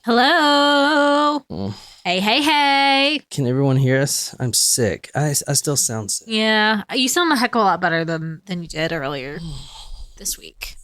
Hello. Hey, hey, hey. Can everyone hear us? I'm sick. I still sound sick. Yeah, you sound a heck of a lot better than you did earlier this week.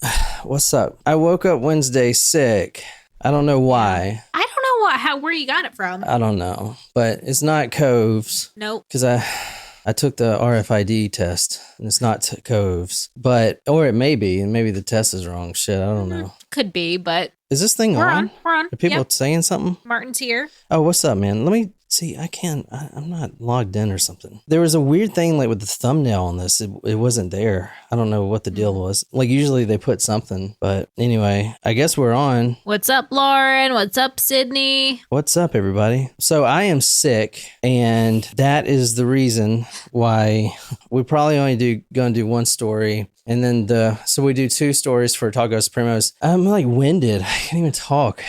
What's up? I woke up Wednesday sick. I don't know why. I don't know where you got it from. I don't know. But it's not Coves. Nope. Because I took the RFID test and it's not Coves. Or it may be, and maybe the test is wrong. Shit, I don't know. Could be, but Is this thing on? We're on. Are people saying something? Martin's here. Oh, what's up, man? Let me see. I'm not logged in or something. There was a weird thing like with the thumbnail on this. It wasn't there. I don't know what the deal was. Like usually they put something, but anyway, I guess we're on. What's up, Lauren? What's up, Sydney? What's up, everybody? So I am sick, and that is the reason why we probably only gonna do one story. And then so we do two stories for Taco Supremos. I'm like winded. I can't even talk.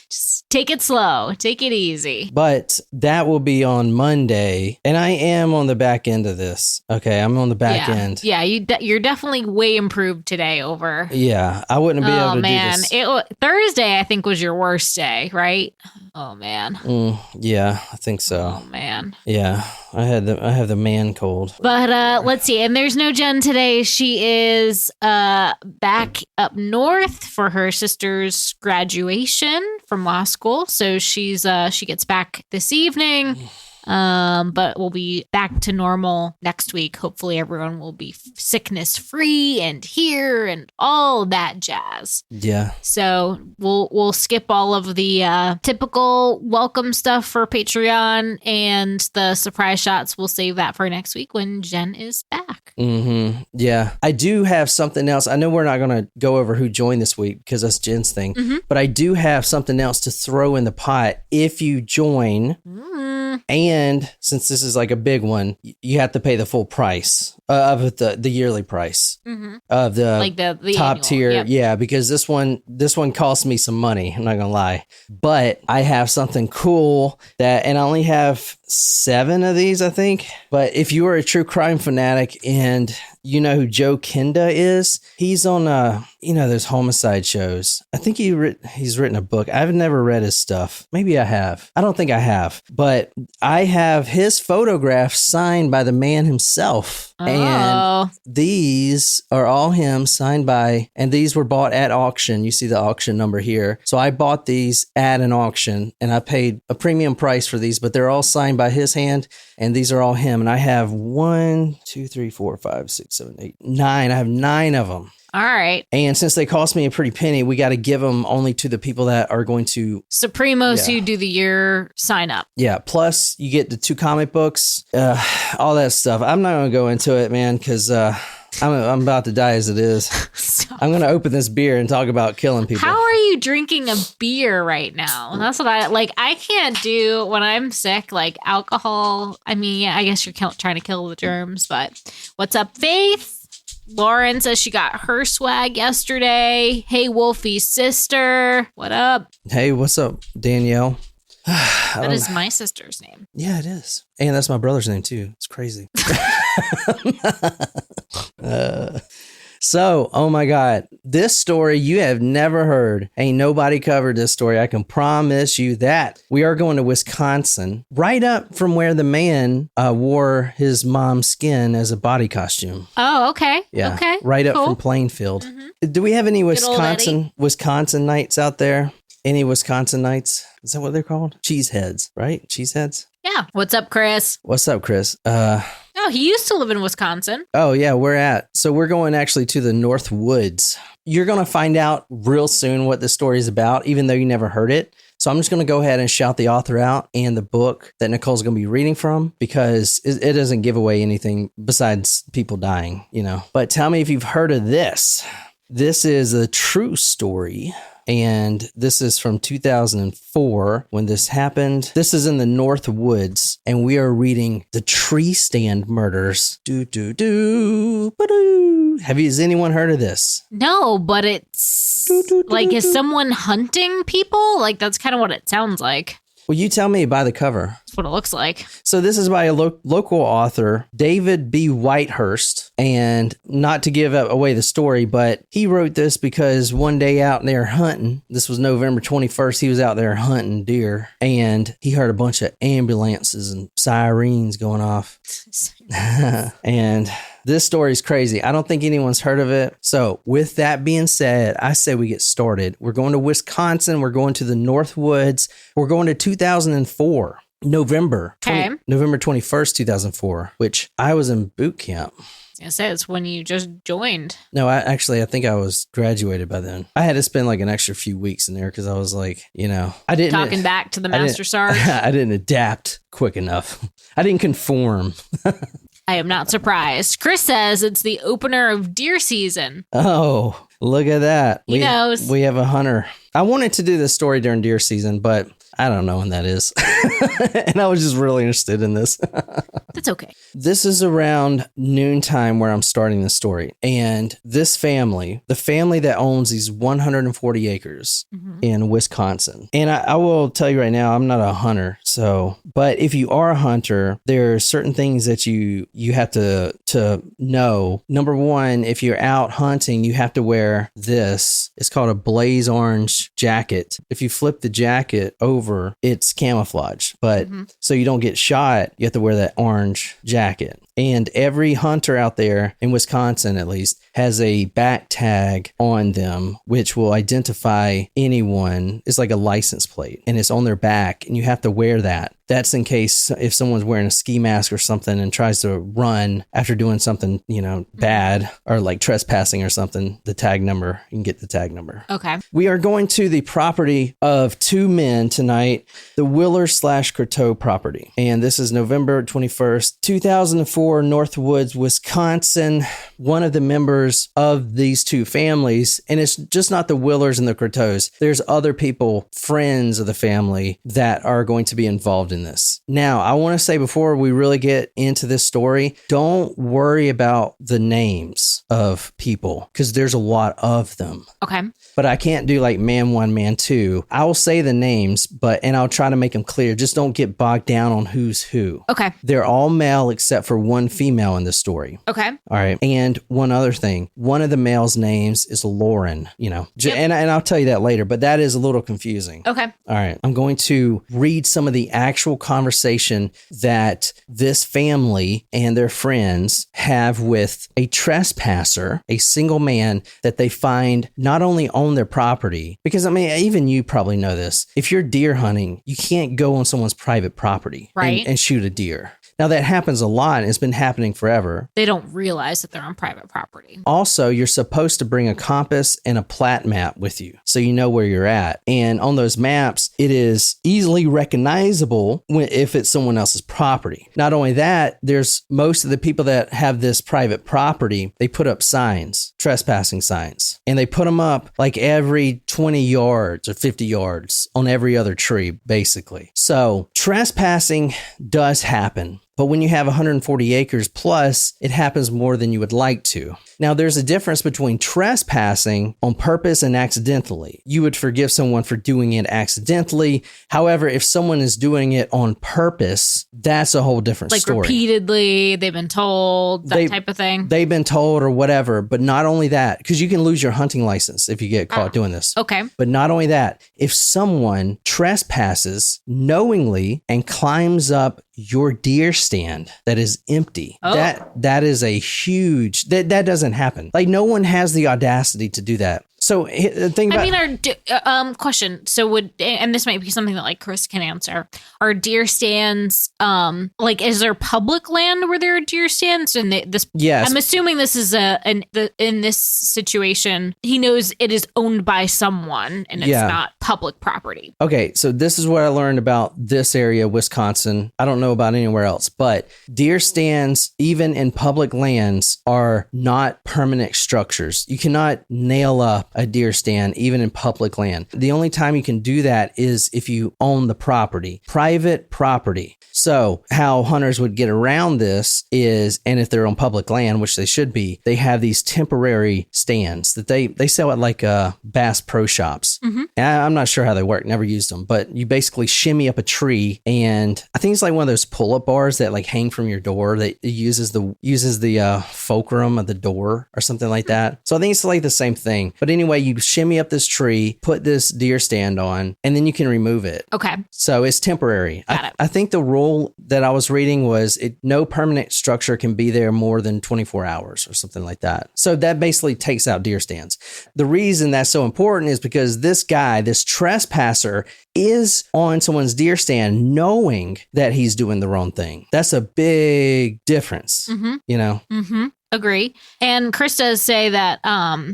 Just take it slow. Take it easy. But that will be on Monday. And I am on the back end of this. Okay, I'm on the back end. Yeah, you're definitely way improved today over. Yeah, I wouldn't be able to do this. Thursday, I think, was your worst day, right? Oh, man. Yeah, I think so. Oh, man. Yeah, I have the man cold. But let's see. And there's no Jen today. She is back up north for her sister's graduation from law school. So she gets back this evening. But we'll be back to normal next week. Hopefully everyone will be sickness free and here and all that jazz. Yeah. So we'll skip all of the typical welcome stuff for Patreon and the surprise shots. We'll save that for next week when Jen is back. Mm-hmm. Yeah. I do have something else. I know we're not going to go over who joined this week because that's Jen's thing, but I do have something else to throw in the pot if you join. And since this is like a big one, you have to pay the full price of the yearly price of the top annual, tier. Yep. Yeah, because this one cost me some money. I'm not gonna lie, but I have something cool and I only have 7 of these, I think. But if you are a true crime fanatic and you know who Joe Kenda is, he's on those homicide shows. I think he's written a book. I've never read his stuff. Maybe I have. I don't think I have. But I have his photograph signed by the man himself. Oh. And these are all him signed by, and these were bought at auction. You see the auction number here. So I bought these at an auction and I paid a premium price for these, but they're all signed by his hand. And these are all him. And I have 1, 2, 3, 4, 5, 6, 7, 8, 9. I have 9 of them. All right. And since they cost me a pretty penny, we got to give them only to the people that are going to Supremos who do the year sign up. Yeah. Plus, you get the 2 comic books, all that stuff. I'm not going to go into it, man, because I'm about to die as it is. Stop. I'm going to open this beer and talk about killing people. How are you drinking a beer right now? That's what I can't do when I'm sick, like alcohol. I mean, yeah, I guess you're trying to kill the germs, but what's up, Faith? Lauren says she got her swag yesterday. Hey, Wolfie's sister. What up? Hey, what's up, Danielle? That is my sister's name. Yeah, it is. And that's my brother's name, too. It's crazy. So, oh my God, this story you have never heard. Ain't nobody covered this story. I can promise you that. We are going to Wisconsin, right up from where the man wore his mom's skin as a body costume. Oh, okay. Yeah, okay. right up cool. from Plainfield. Do we have any Wisconsin nights out there? Any Wisconsin nights? Is that what they're called? Cheeseheads, right? Cheeseheads? Yeah. What's up, Chris? What's up, Chris? Oh, he used to live in Wisconsin. Oh, yeah, so we're going actually to the North Woods. You're going to find out real soon what the story is about, even though you never heard it. So I'm just going to go ahead and shout the author out and the book that Nicole's going to be reading from, because it doesn't give away anything besides people dying, But tell me if you've heard of this. This is a true story. And this is from 2004 when this happened. This is in the North Woods, and we are reading The Tree Stand Murders. Has anyone heard of this? No, but it's like, is someone hunting people? Like, that's kind of what it sounds like. Well, you tell me by the cover. That's what it looks like. So this is by a local author, David B. Whitehurst. And not to give away the story, but he wrote this because one day out there hunting, this was November 21st, he was out there hunting deer, and he heard a bunch of ambulances and sirens going off. And this story is crazy. I don't think anyone's heard of it. So with that being said, I say we get started. We're going to Wisconsin. We're going to the North Woods. We're going to 2004. November 21st, 2004, which I was in boot camp. It says when you just joined. No, I think I was graduated by then. I had to spend like an extra few weeks in there because I was like, I didn't talking back to the Master Sarge. I didn't adapt quick enough. I didn't conform. I am not surprised. Chris says it's the opener of deer season. Oh, look at that. He knows. We have a hunter. I wanted to do this story during deer season, but I don't know when that is. And I was just really interested in this. That's okay. This is around noontime where I'm starting the story. And this family, the family that owns these 140 acres in Wisconsin. And I will tell you right now, I'm not a hunter. But if you are a hunter, there are certain things that you have to know. Number one, if you're out hunting, you have to wear this. It's called a blaze orange jacket. If you flip the jacket over, it's camouflage. But so you don't get shot, you have to wear that orange jacket. And every hunter out there in Wisconsin, at least, has a back tag on them, which will identify anyone. It's like a license plate, and it's on their back, and you have to wear that. That's in case if someone's wearing a ski mask or something and tries to run after doing something, bad or like trespassing or something, the tag number, you can get the tag number. Okay. We are going to the property of two men tonight, the Willer/Croteau property. And this is November 21st, 2004, North Woods, Wisconsin. One of the members of these two families, and it's just not the Willers and the Croteaus. There's other people, friends of the family, that are going to be involved in this. Now, I want to say before we really get into this story, don't worry about the names of people because there's a lot of them. Okay. But I can't do like man one, man two. I will say the names, and I'll try to make them clear. Just don't get bogged down on who's who. Okay. They're all male except for one female in the story. Okay. All right. And one other thing, one of the males' names is Lauren, and I'll tell you that later, but that is a little confusing. Okay. All right. I'm going to read some of the actual conversation that this family and their friends have with a trespasser, a single man that they find not only on their property, because even you probably know this. If you're deer hunting, you can't go on someone's private property and shoot a deer. Now, that happens a lot, and it's been happening forever. They don't realize that they're on private property. Also, you're supposed to bring a compass and a plat map with you so you know where you're at. And on those maps, it is easily recognizable if it's someone else's property. Not only that, there's most of the people that have this private property, they put up signs, trespassing signs, and they put them up like every 20 yards or 50 yards on every other tree, basically. So trespassing does happen. But when you have 140 acres plus, it happens more than you would like to. Now, there's a difference between trespassing on purpose and accidentally. You would forgive someone for doing it accidentally. However, if someone is doing it on purpose, that's a whole different story. Like repeatedly, they've been told, that type of thing. They've been told or whatever. But not only that, because you can lose your hunting license if you get caught doing this. Okay. But not only that, if someone trespasses knowingly and climbs up your deer stand that is empty, that is a huge, that doesn't happen. Like, no one has the audacity to do that. So the thing about question. So and this might be something that like Chris can answer. Are deer stands is there public land where there are deer stands? And yes, I'm assuming this is in this situation, he knows it is owned by someone and it's not public property. Okay, so this is what I learned about this area, Wisconsin. I don't know about anywhere else, but deer stands, even in public lands, are not permanent structures. You cannot nail up a deer stand, even in public land. The only time you can do that is if you own the property, private property. So how hunters would get around this is, and if they're on public land, which they should be, they have these temporary stands that they sell at like Bass Pro Shops. Mm-hmm. And I'm not sure how they work, never used them, but you basically shimmy up a tree, and I think it's like one of those pull-up bars that like hang from your door that uses the fulcrum of the door or something like that. So I think it's like the same thing. But anyway, you shimmy up this tree, put this deer stand on, and then you can remove it. Okay. So it's temporary. Got it. I think the rule that I was reading was no permanent structure can be there more than 24 hours or something like that. So that basically takes out deer stands. The reason that's so important is because this guy, this trespasser, is on someone's deer stand knowing that he's doing the wrong thing. That's a big difference, you know? Mm-hmm. Agree. And Chris does say that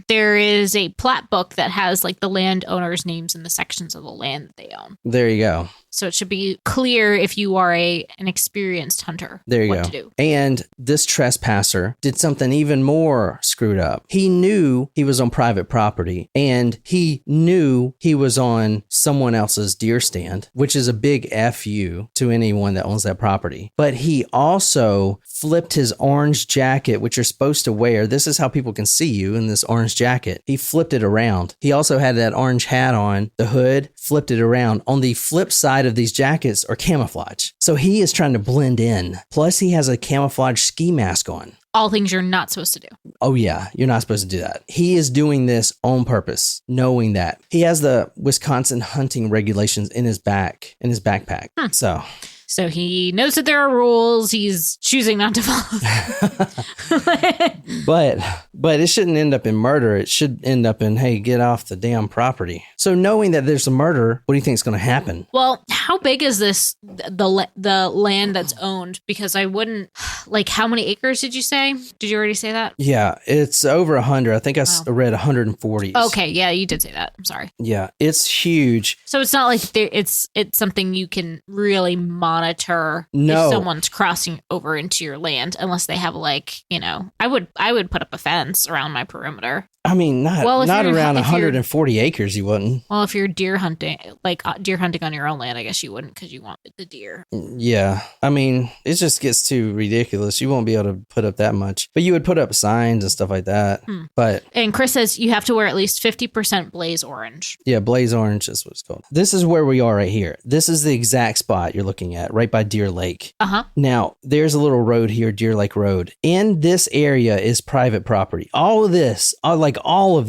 there is a plat book that has like the landowners' names and the sections of the land that they own. There you go. So it should be clear if you are an experienced hunter. There you what go. To do. And this trespasser did something even more screwed up. He knew he was on private property, and he knew he was on someone else's deer stand, which is a big FU to anyone that owns that property. But he also flipped his orange jacket, which you're supposed to wear. This is how people can see you in this orange jacket. He flipped it around. He also had that orange hat on, the hood, flipped it around. On the flip side of these jackets are camouflage. So he is trying to blend in. Plus he has a camouflage ski mask on. All things you're not supposed to do. Oh yeah, you're not supposed to do that. He is doing this on purpose, knowing that. He has the Wisconsin hunting regulations in his backpack. So he knows that there are rules. He's choosing not to follow them. But it shouldn't end up in murder. It should end up in, hey, get off the damn property. So knowing that there's a murder, what do you think is going to happen? Well, how big is this, the land that's owned? Because I wouldn't, like, how many acres did you say? Did you already say that? Yeah, it's over 100. I think I read 140. Okay, yeah, you did say that. I'm sorry. Yeah, it's huge. So it's not like it's something you can really monitor if someone's crossing over into your land, unless they have like, I would put up a fence around my perimeter. I mean, not around 140 acres, you wouldn't. Well, if you're deer hunting on your own land, I guess you wouldn't, because you want the deer. Yeah. I mean, it just gets too ridiculous. You won't be able to put up that much. But you would put up signs and stuff like that. And Chris says you have to wear at least 50% blaze orange. Yeah, blaze orange is what it's called. This is where we are right here. This is the exact spot you're looking at, right by Deer Lake. Uh-huh. Now, there's a little road here, Deer Lake Road. In this area is private property. All of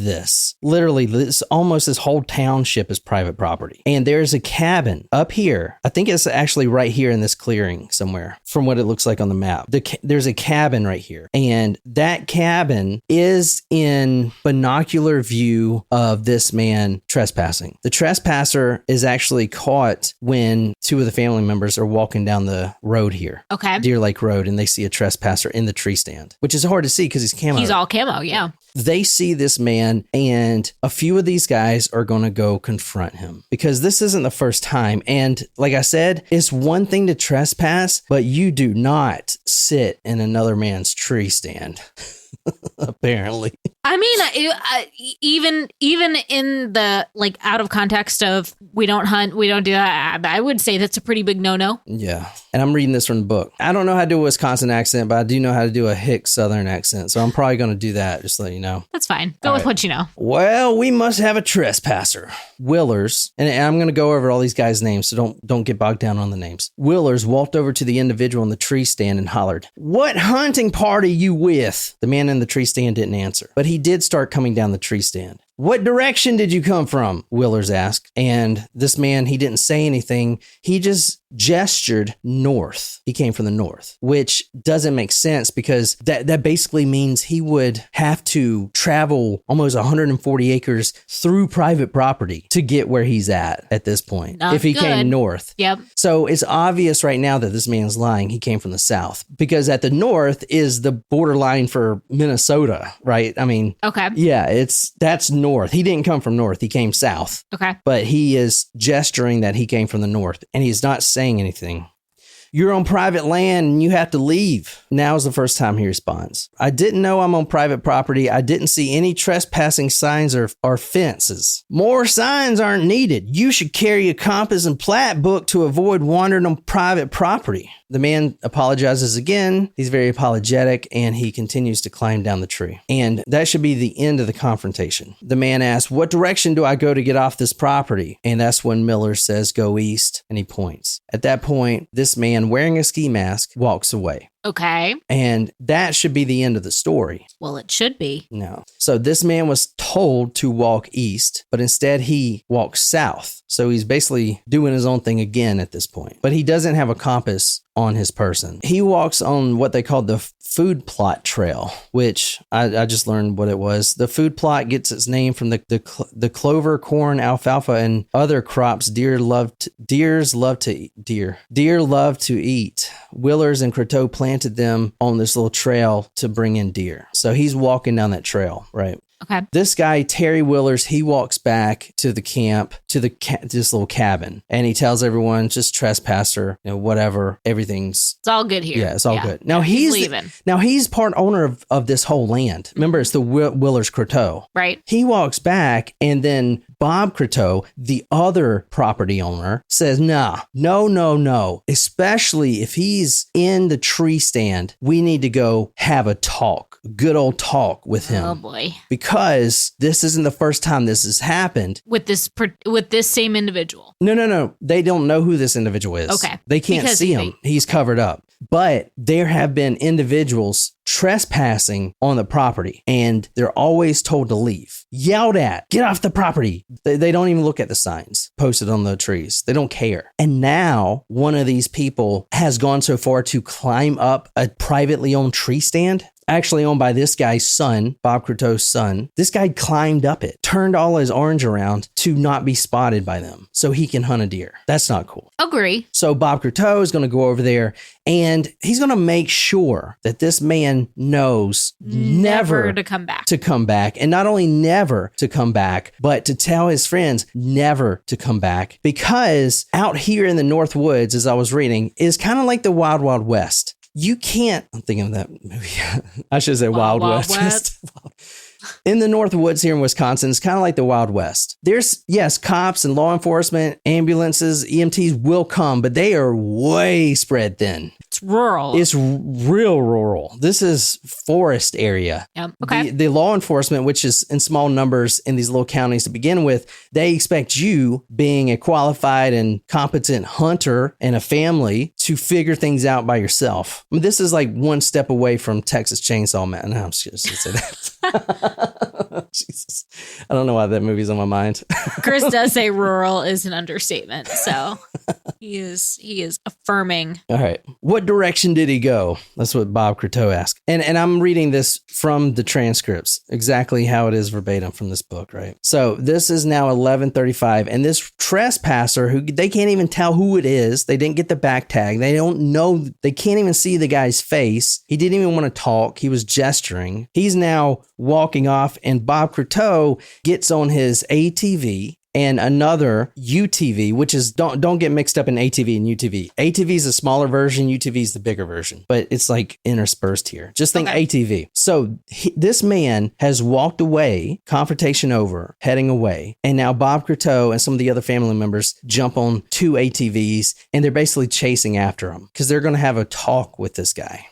this, literally, almost this whole township is private property. And there's a cabin up here. I think it's actually right here in this clearing somewhere, from what it looks like on the map. There's a cabin right here. And that cabin is in binocular view of this man trespassing. The trespasser is actually caught when two of the family members are walking down the road here. Okay. Deer Lake Road, and they see a trespasser in the tree stand, which is hard to see because he's camo. He's all camo, yeah. They see this man, and a few of these guys are going to go confront him, because this isn't the first time. And like I said, it's one thing to trespass, but you do not sit in another man's tree stand. Apparently. I mean, even in the, like, out of context of we don't hunt, we don't do that, I would say that's a pretty big no-no. Yeah. And I'm reading this from the book. I don't know how to do a Wisconsin accent, but I do know how to do a hick Southern accent. So I'm probably going to do that, just to let you know. That's fine. Go with what you know. Well, we must have a trespasser. Willers, and I'm going to go over all these guys' names, so don't get bogged down on the names. Willers walked over to the individual in the tree stand and hollered, "What hunting party you with?" The man in the tree stand didn't answer, but he did start coming down the tree stand. "What direction did you come from?" Willers asked. And this man, he didn't say anything. He just gestured north. He came from the north, which doesn't make sense, because that basically means he would have to travel almost 140 acres through private property to get where he's at this point. Not if he good. came north. Yep. So it's obvious right now that this man's lying. He came from the south, because at the north is the borderline for Minnesota, right? I mean, okay. Yeah, that's north. He didn't come from north. He came south. Okay. But he is gesturing that he came from the north, and he's not saying anything. You're on private land and you have to leave. Now's the first time he responds. I didn't know I'm on private property. I didn't see any trespassing signs or fences. More signs aren't needed. You should carry a compass and plat book to avoid wandering on private property. The man apologizes again. He's very apologetic and he continues to climb down the tree. And that should be the end of the confrontation. The man asks, what direction do I go to get off this property? And that's when Miller says, go east, and he points. At that point, this man wearing a ski mask walks away. Okay. And that should be the end of the story. Well, it should be. No. So this man was told to walk east, but instead he walks south. So he's basically doing his own thing again at this point. But he doesn't have a compass on his person. He walks on what they call the food plot trail, which I just learned what it was. The food plot gets its name from the clover, corn, alfalfa, and other crops deer love to eat. Willers and Croteau planted them on this little trail to bring in deer. So he's walking down that trail, right? Okay. This guy, Terry Willers, he walks back to the camp, to this little cabin, and he tells everyone, just trespasser, whatever, everything's... It's all good here. Yeah, it's all good. Now he's leaving. Now he's part owner of this whole land. Remember, it's the Willers Croteau. Right. He walks back, and then Bob Croteau, the other property owner, says, no. Especially if he's in the tree stand, we need to go have a talk, good old talk with him. Oh boy. Because this isn't the first time this has happened. With this same individual. No. They don't know who this individual is. Okay. They can't see him. He's covered up. But there have been individuals trespassing on the property, and they're always told to leave. Yelled at, get off the property. They don't even look at the signs posted on the trees. They don't care. And now one of these people has gone so far to climb up a privately owned tree stand, actually owned by this guy's son, Bob Croteau's son. This guy climbed up it, turned all his orange around to not be spotted by them so he can hunt a deer. That's not cool. Agree. So Bob Croteau is going to go over there and he's going to make sure that this man knows never to come back. And not only never to come back, but to tell his friends never to come back, because out here in the North Woods, as I was reading, is kind of like the Wild Wild West. You can't, I'm thinking of that movie. I should say Wild West. In the North Woods here in Wisconsin, it's kind of like the Wild West. There's, yes, cops and law enforcement, ambulances, EMTs will come, but they are way spread thin. It's rural. It's real rural. This is forest area. Yep. Okay. The law enforcement, which is in small numbers in these little counties to begin with, they expect you, being a qualified and competent hunter and a family, to figure things out by yourself. I mean, this is like one step away from Texas Chainsaw Man. No, I'm just going to say that. Jesus. I don't know why that movie's on my mind. Chris does say rural is an understatement. So he is affirming. All right. What direction did he go? That's what Bob Croteau asked. And I'm reading this from the transcripts, exactly how it is verbatim from this book, right? So this is now 11:35, and this trespasser, who they can't even tell who it is, they didn't get the back tag, they don't know, they can't even see the guy's face. He didn't even want to talk. He was gesturing. He's now walking off, and Bob Croteau gets on his ATV and another UTV, which is, don't get mixed up in ATV and UTV. ATV is a smaller version, UTV is the bigger version, but it's like interspersed here. Just think ATV. So this man has walked away, confrontation over, heading away, and now Bob Croteau and some of the other family members jump on two ATVs, and they're basically chasing after him because they're going to have a talk with this guy.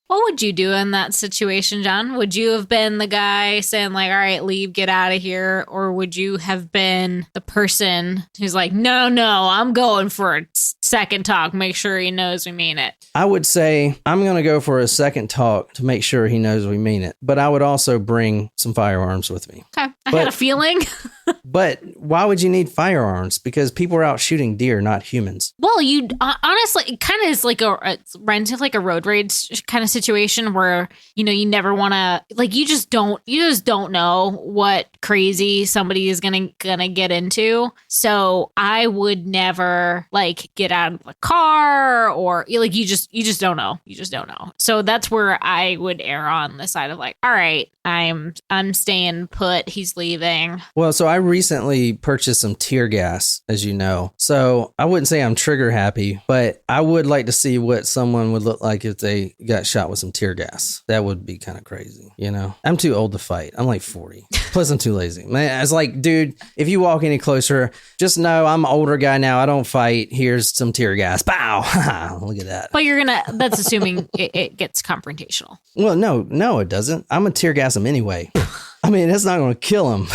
What would you do in that situation, John? Would you have been the guy saying like, all right, leave, get out of here? Or would you have been the person who's like, no, I'm going for a second talk. Make sure he knows we mean it. I would say I'm going to go for a second talk to make sure he knows we mean it. But I would also bring some firearms with me. Okay. I had a feeling. But why would you need firearms? Because people are out shooting deer, not humans. Well, you honestly, it kind of is like runs into like a road rage kind of situation where, you never want to, like, you just don't know what crazy somebody is gonna get into. So I would never like get out of the car, or like, you just don't know. You just don't know. So that's where I would err on the side of like, all right, I'm staying put. He's leaving. Well, so I recently purchased some tear gas, as you know. So I wouldn't say I'm trigger happy, but I would like to see what someone would look like if they got shot with some tear gas. That would be kind of crazy, you know? I'm too old to fight. I'm like 40. Plus, I'm too lazy. Man, it's like, dude, if you walk any closer, just know I'm an older guy now. I don't fight. Here's some tear gas. Pow! Look at that. But that's assuming it gets confrontational. Well, no, it doesn't. I'm going to tear gas him anyway. I mean, that's not going to kill him.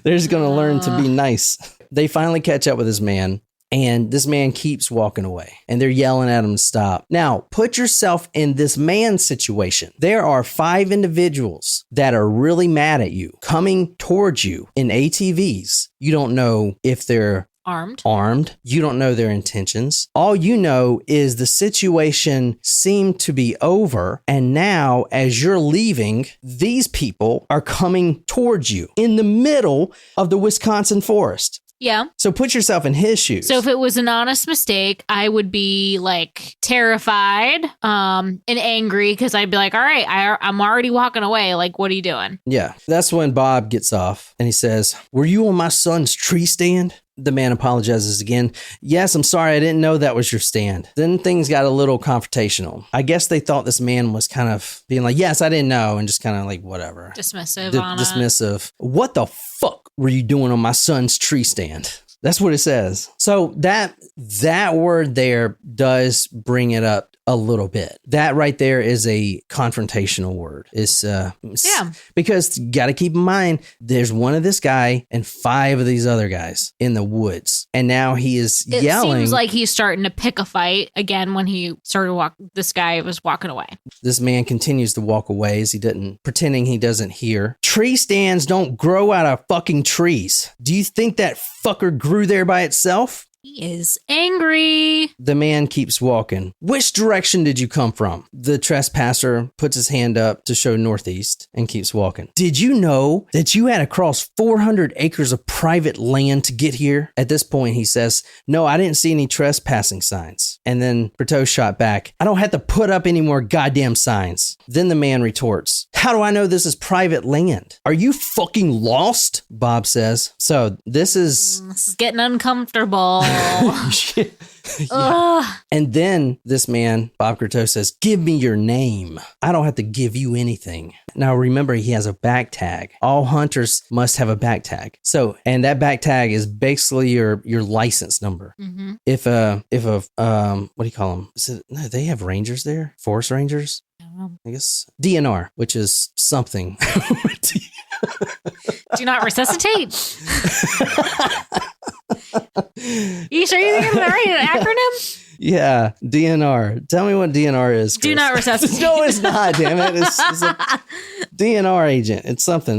They're just going to learn to be nice. They finally catch up with this man, and this man keeps walking away, and they're yelling at him to stop. Now, put yourself in this man's situation. There are 5 individuals that are really mad at you, coming towards you in ATVs. You don't know if they're armed. You don't know their intentions. All you know is the situation seemed to be over. And now, as you're leaving, these people are coming towards you in the middle of the Wisconsin forest. Yeah. So put yourself in his shoes. So if it was an honest mistake, I would be like terrified and angry because I'd be like, all right, I'm already walking away. Like, what are you doing? Yeah. That's when Bob gets off and he says, were you on my son's tree stand? The man apologizes again. Yes, I'm sorry. I didn't know that was your stand. Then things got a little confrontational. I guess they thought this man was kind of being like, yes, I didn't know. And just kind of like, whatever. Dismissive. Dismissive. What the fuck were you doing on my son's tree stand? That's what it says. So that word there does bring it up a little bit. That right there is a confrontational word. It's because you got to keep in mind, there's one of this guy and 5 of these other guys in the woods, and now he is yelling. It seems like he's starting to pick a fight again. When he started this guy was walking away. This man continues to walk away as pretending he doesn't hear. Tree stands don't grow out of fucking trees. Do you think that fucker grew there by itself? He is angry. The man keeps walking. Which direction did you come from? The trespasser puts his hand up to show northeast and keeps walking. Did you know that you had to cross 400 acres of private land to get here? At this point, he says, no, I didn't see any trespassing signs. And then Preto shot back, I don't have to put up any more goddamn signs. Then the man retorts, how do I know this is private land? Are you fucking lost? Bob says. So this is getting uncomfortable. Yeah. And then this man, Bob Croteau, says, give me your name. I don't have to give you anything. Now, remember, he has a back tag. All hunters must have a back tag. So, and that back tag is basically your license number. Mm-hmm. If what do you call them? No, they have rangers there? Forest rangers? I guess DNR, which is something. Do not resuscitate. You sure you're thinking of the right acronym? Yeah, DNR. Tell me what DNR is, Chris. Do not resuscitate. No, it's not, damn it. It's a DNR agent. It's something.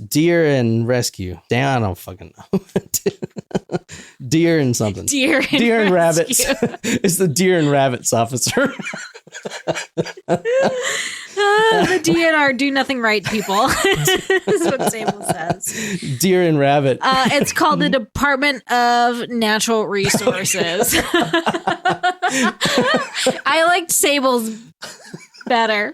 Deer and rescue. Damn, I don't fucking know. Deer and something. Deer and rabbits. It's the deer and rabbits officer. The DNR, do nothing right, people. Is what Sable says. Deer and rabbit. It's called the Department of Natural Resources. I liked Sable's better.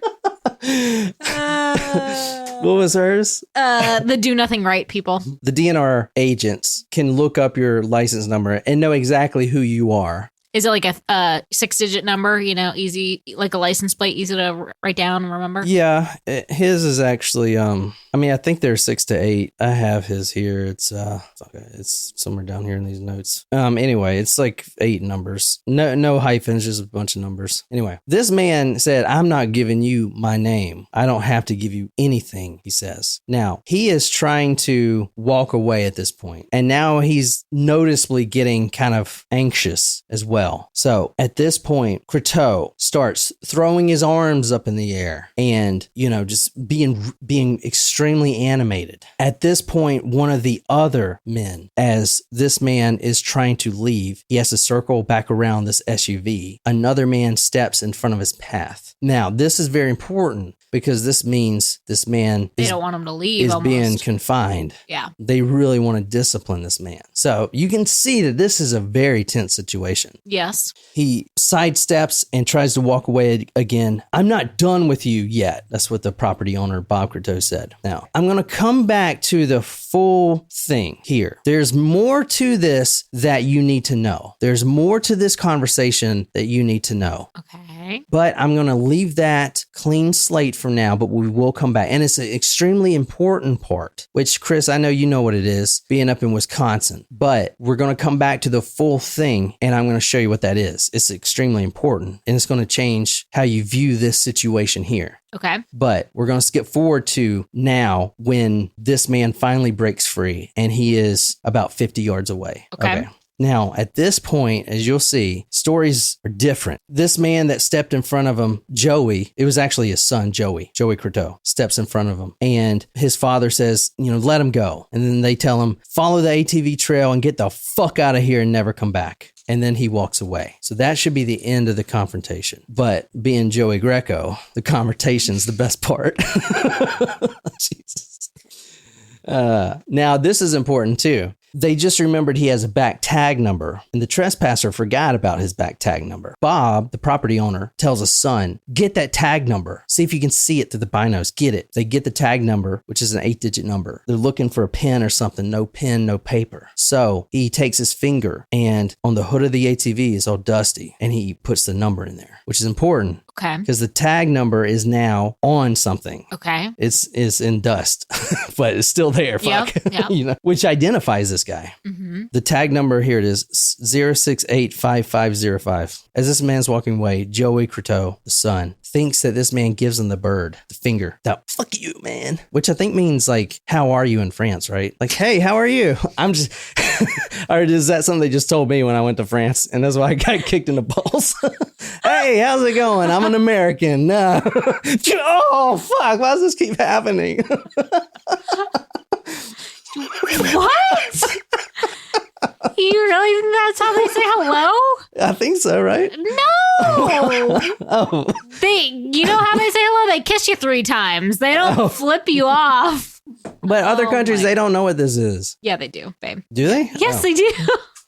What was hers? The do nothing right people. The DNR agents can look up your license number and know exactly who you are. Is it like a 6-digit number, easy, like a license plate, easy to write down and remember? Yeah, his is actually, I think they're 6 to 8. I have his here. It's somewhere down here in these notes. Anyway, it's like 8 numbers. No hyphens, just a bunch of numbers. Anyway, this man said, I'm not giving you my name. I don't have to give you anything, he says. Now, he is trying to walk away at this point, and now he's noticeably getting kind of anxious as well. So at this point, Croteau starts throwing his arms up in the air and, just being extremely animated. At this point, one of the other men, as this man is trying to leave, he has to circle back around this SUV. Another man steps in front of his path. Now, this is very important because this means this man They don't want him to leave. is almost. being confined. Yeah. They really want to discipline this man. So you can see that this is a very tense situation. Yes. He sidesteps and tries to walk away again. I'm not done with you yet. That's what the property owner, Bob Croteau, said. Now, I'm going to come back to the full thing here. There's more to this that you need to know. There's more to this conversation that you need to know. Okay. But I'm going to leave that clean slate for now, but we will come back. And it's an extremely important part, which, Chris, I know you know what it is, being up in Wisconsin. But we're going to come back to the full thing, and I'm going to show you what that is. It's extremely important, and it's going to change how you view this situation here. Okay. But we're going to skip forward to now when this man finally breaks free, and he is about 50 yards away. Okay. Now, at this point, as you'll see, stories are different. This man that stepped in front of him, Joey, it was actually his son, Joey Croteau, steps in front of him. And his father says, let him go. And then they tell him, follow the ATV trail and get the fuck out of here and never come back. And then he walks away. So that should be the end of the confrontation. But being Joey Greco, the confrontation's the best part. Jesus. Now, this is important too. They just remembered he has a back tag number, and the trespasser forgot about his back tag number. Bob, the property owner, tells his son, get that tag number. See if you can see it through the binos. Get it. They get the tag number, which is an 8-digit number. They're looking for a pen or something. No pen, no paper. So he takes his finger, and on the hood of the ATV is all dusty, and he puts the number in there, which is important. Okay. Because the tag number is now on something. Okay. It's in dust, but it's still there. Fuck. Yep. Which identifies this guy. Mm-hmm. The tag number here it is 0685505. As this man's walking away, Joey Croteau, the son, thinks that this man gives him the bird, the finger. That fuck you, man. Which I think means like, how are you in France, right? Like, hey, how are you? I'm just, or is that something they just told me when I went to France? And that's why I got kicked in the balls. Hey, how's it going? I'm an American. Oh, fuck. Why does this keep happening? What? You really think that's how they say hello? I think so, right? No. Oh. You know how they say hello? They kiss you 3 times. They don't flip you off. But other countries, they don't know what this is. Yeah, they do, babe. Do they? Yes, they do.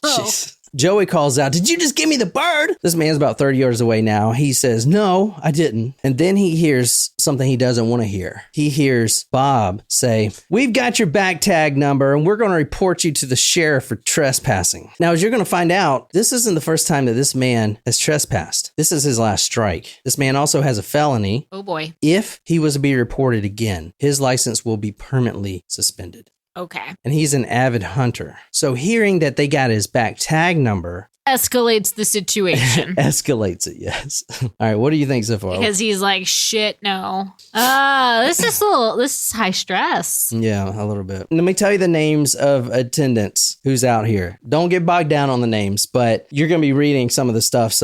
Jeez. Joey calls out, did you just give me the bird? This man's about 30 yards away now. He says, no, I didn't. And then he hears something he doesn't want to hear. He hears Bob say, we've got your back tag number and we're going to report you to the sheriff for trespassing. Now, as you're going to find out, this isn't the first time that this man has trespassed. This is his last strike. This man also has a felony. Oh boy. If he was to be reported again, his license will be permanently suspended. Okay. And he's an avid hunter. So hearing that they got his back tag number escalates the situation. Escalates it, yes. All right, what do you think so far? Because he's like, shit, no. This is high stress. Yeah, a little bit. Let me tell you the names of attendants who's out here. Don't get bogged down on the names, but you're going to be reading some of the stuff.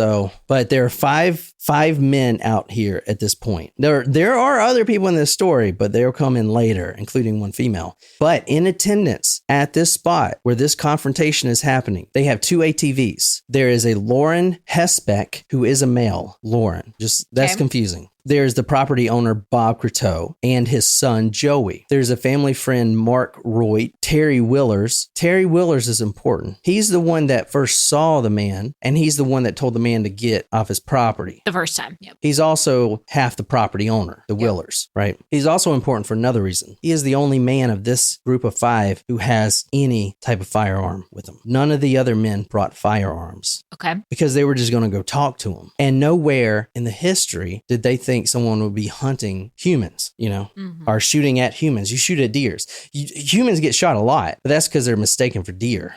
But there are five men out here at this point. There are other people in this story, but they'll come in later, including one female. But in attendance at this spot where this confrontation is happening, they have 2 ATVs. There is a Lauren Hesbeck, who is a male. Lauren. That's confusing. There's the property owner, Bob Croteau, and his son, Joey. There's a family friend, Mark Roy, Terry Willers. Terry Willers is important. He's the one that first saw the man, and he's the one that told the man to get off his property. The first time, yep. He's also half the property owner, the Willers, right? He's also important for another reason. He is the only man of this group of 5 who has any type of firearm with him. None of the other men brought firearms. Okay. Because they were just going to go talk to him. And nowhere in the history did they think someone would be hunting humans, or shooting at humans. You shoot at deers. Humans get shot a lot, but that's because they're mistaken for deer,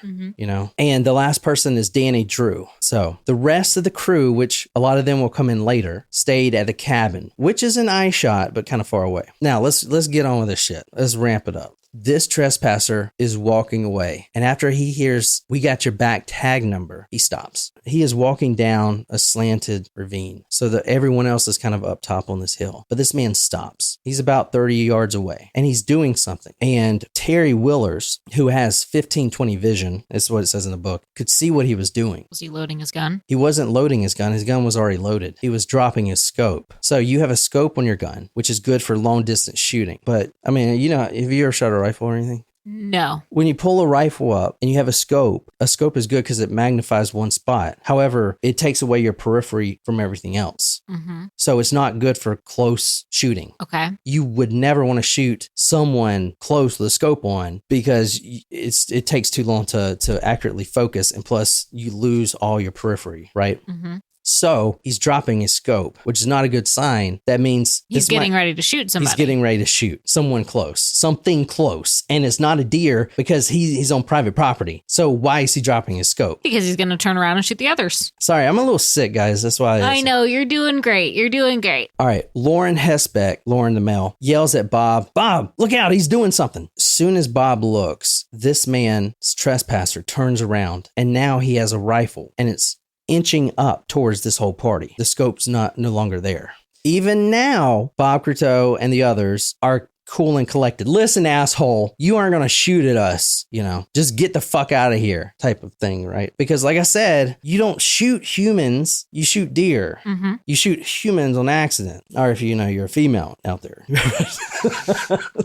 And the last person is Danny Drew. So the rest of the crew, which a lot of them will come in later, stayed at the cabin, which is an eye shot, but kind of far away. Now let's get on with this shit. Let's ramp it up. This trespasser is walking away. And after he hears, "We got your back tag number," he stops. He is walking down a slanted ravine so that everyone else is kind of up top on this hill. But this man stops. He's about 30 yards away and he's doing something. And Terry Willers, who has 15-20 vision, is what it says in the book, could see what he was doing. Was he loading his gun? He wasn't loading his gun. His gun was already loaded. He was dropping his scope. So you have a scope on your gun, which is good for long distance shooting. But I mean, you know, have you ever shot a rifle or anything? No. When you pull a rifle up and you have a scope is good because it magnifies one spot. However, it takes away your periphery from everything else. Mm-hmm. So it's not good for close shooting. Okay. You would never want to shoot someone close with a scope on because it takes too long to accurately focus. And plus you lose all your periphery, right? Mm-hmm. So he's dropping his scope, which is not a good sign. That means he's getting ready to shoot somebody. He's getting ready to shoot someone close, something close. And it's not a deer because he's on private property. So why is he dropping his scope? Because he's going to turn around and shoot the others. Sorry, I'm a little sick, guys. That's why. I know. You're doing great. You're doing great. All right. Lauren Hesbeck, Lauren the male, yells at Bob, "Bob, look out. He's doing something." As soon as Bob looks, this man's trespasser turns around and now he has a rifle and it's inching up towards this whole party. The scope's no longer there. Even now, Bob Croteau and the others are cool and collected. "Listen, asshole, you aren't going to shoot at us. You know, just get the fuck out of here," type of thing, right? Because like I said, you don't shoot humans, you shoot deer. Mm-hmm. You shoot humans on accident. Or if you know you're a female out there.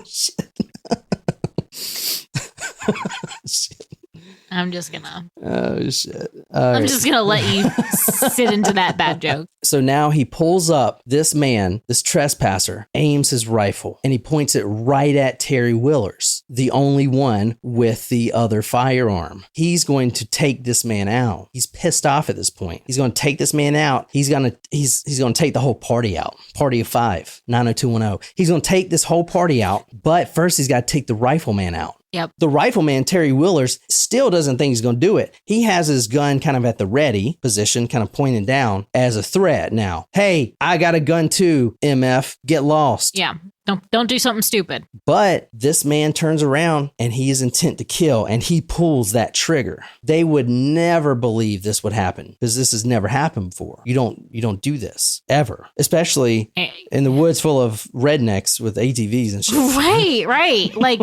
Shit. Shit. I'm just gonna. Oh, shit. I'm just gonna let you sit into that bad joke. So now he pulls up this man, this trespasser, aims his rifle, and he points it right at Terry Willers, the only one with the other firearm. He's going to take this man out. He's pissed off at this point. He's going to take this man out. He's going to take the whole party out. Party of 5, 90210. He's going to take this whole party out, but first he's got to take the rifleman out. Yep. The rifleman, Terry Willers, still doesn't think he's going to do it. He has his gun kind of at the ready position, kind of pointing down as a threat now. "Hey, I got a gun too, MF. Get lost." Yeah. Don't do something stupid. But this man turns around and he is intent to kill and he pulls that trigger. They would never believe this would happen because this has never happened before. You don't do this ever, especially in the woods full of rednecks with ATVs and shit. Right. Like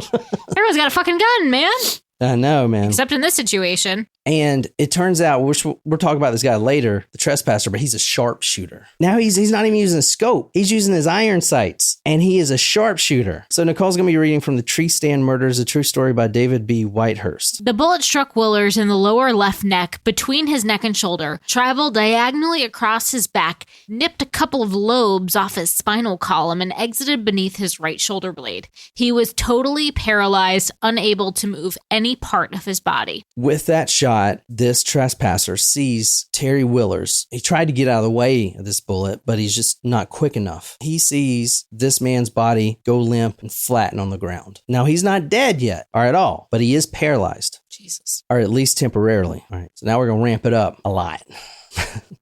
everyone's got a fucking gun, man. I know, man. Except in this situation. And it turns out, we're talking about this guy later, the trespasser, but he's a sharpshooter. Now he's not even using a scope. He's using his iron sights, and he is a sharpshooter. So Nicole's going to be reading from The Tree Stand Murders, a true story by David B. Whitehurst. The bullet struck Willers in the lower left neck, between his neck and shoulder, traveled diagonally across his back, nipped a couple of lobes off his spinal column, and exited beneath his right shoulder blade. He was totally paralyzed, unable to move any part of his body. With that shot, this trespasser sees Terry Willers. He tried to get out of the way of this bullet, but he's just not quick enough. He sees this man's body go limp and flatten on the ground. Now, he's not dead yet, or at all, but he is paralyzed. Jesus. Or at least temporarily. All right, so now we're going to ramp it up a lot.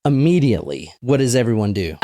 Immediately, what does everyone do?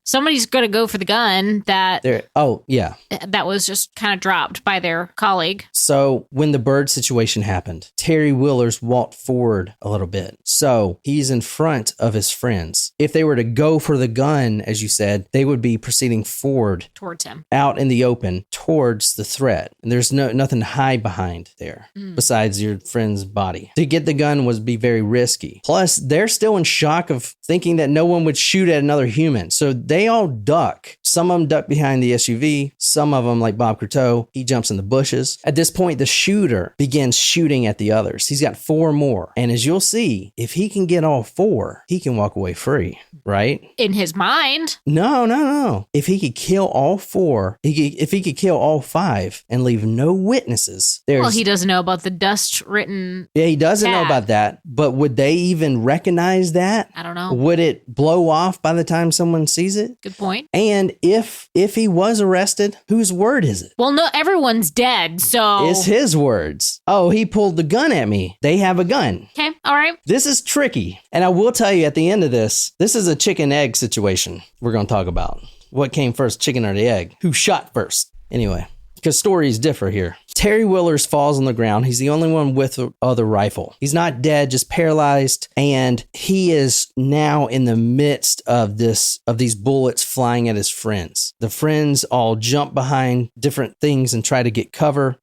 Somebody's gonna go for the gun that was just kind of dropped by their colleague. So when the bird situation happened, Terry Willers walked forward a little bit. So he's in front of his friends. If they were to go for the gun, as you said, they would be proceeding forward towards him, out in the open towards the threat. And there's nothing to hide behind there besides your friend's body. To get the gun would be very risky. Plus, they're still in shock of thinking that no one would shoot at another human. So they all duck. Some of them duck behind the SUV. Some of them, like Bob Croteau, he jumps in the bushes. At this point, the shooter begins shooting at the others. He's got 4 more. And as you'll see, if he can get all 4, he can walk away free, right? In his mind. No. If he could kill all 4, if he could kill all 5 and leave no witnesses. Well, he doesn't know about the dust-written Yeah, he doesn't tag. know about that. But would they even recognize that? I don't know. Would it blow off by the time someone sees it? Good point. And if he was arrested, whose word is it? Well, no, everyone's dead, so... It's his words. Oh, he pulled the gun at me. They have a gun. Okay, all right. This is tricky. And I will tell you at the end of this is a chicken-egg situation we're going to talk about. What came first, chicken or the egg? Who shot first? Anyway, because stories differ here. Terry Willers falls on the ground. He's the only one with the other rifle. He's not dead, just paralyzed. And he is now in the midst of these bullets flying at his friends. The friends all jump behind different things and try to get cover.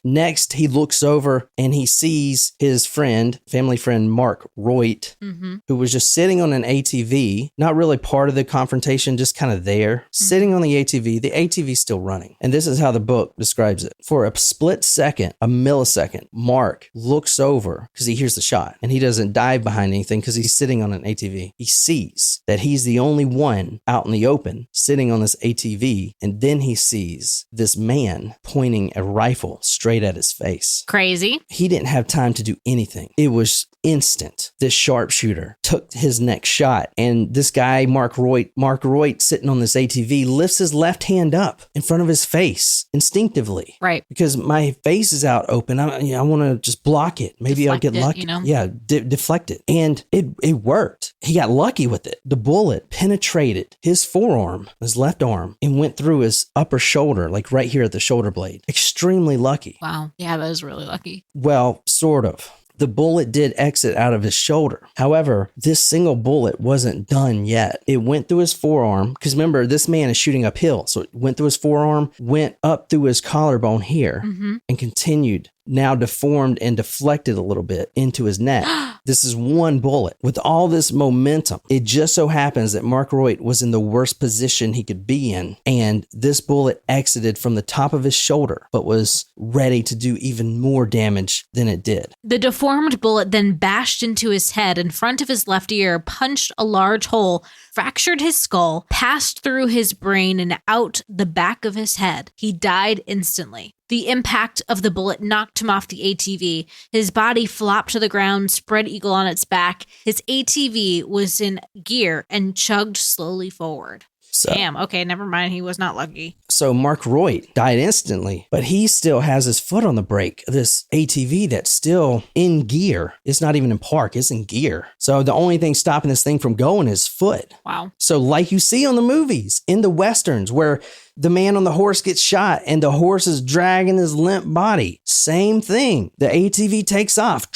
Next, he looks over and he sees his family friend, Mark Roit, who was just sitting on an ATV, not really part of the confrontation, just kind of there, sitting on the ATV. The ATV's still running. And this is how the book describes it. For a split second, a millisecond, Mark looks over because he hears the shot and he doesn't dive behind anything because he's sitting on an ATV. He sees that he's the only one out in the open sitting on this ATV. And then he sees this man pointing a rifle straight at his face. Crazy. He didn't have time to do anything. It was instant. This sharpshooter took his next shot, and this guy, Mark Roit, sitting on this ATV, lifts his left hand up in front of his face instinctively. Right. Because my face is out open. I want to just block it. Maybe Deflect I'll get lucky. Yeah, deflect it. And it worked. He got lucky with it. The bullet penetrated his forearm, his left arm, and went through his upper shoulder, like right here at the shoulder blade. Extremely lucky. Wow. Yeah, that was really lucky. Well, sort of. The bullet did exit out of his shoulder. However, this single bullet wasn't done yet. It went through his forearm, because remember, this man is shooting uphill. So it went through his forearm, went up through his collarbone here, and continued, now deformed and deflected a little bit into his neck. This is one bullet. With all this momentum, it just so happens that Mark Roit was in the worst position he could be in, and this bullet exited from the top of his shoulder, but was ready to do even more damage than it did. The deformed bullet then bashed into his head in front of his left ear, punched a large hole, fractured his skull, passed through his brain and out the back of his head. He died instantly. The impact of the bullet knocked him off the ATV. His body flopped to the ground, spread eagle on its back. His ATV was in gear and chugged slowly forward. So, damn, okay, never mind. He was not lucky. So Mark Roit died instantly, but he still has his foot on the brake. This ATV that's still in gear. It's not even in park, it's in gear. So the only thing stopping this thing from going is foot. Wow. So like you see on the movies, in the Westerns, where the man on the horse gets shot and the horse is dragging his limp body. Same thing. The ATV takes off.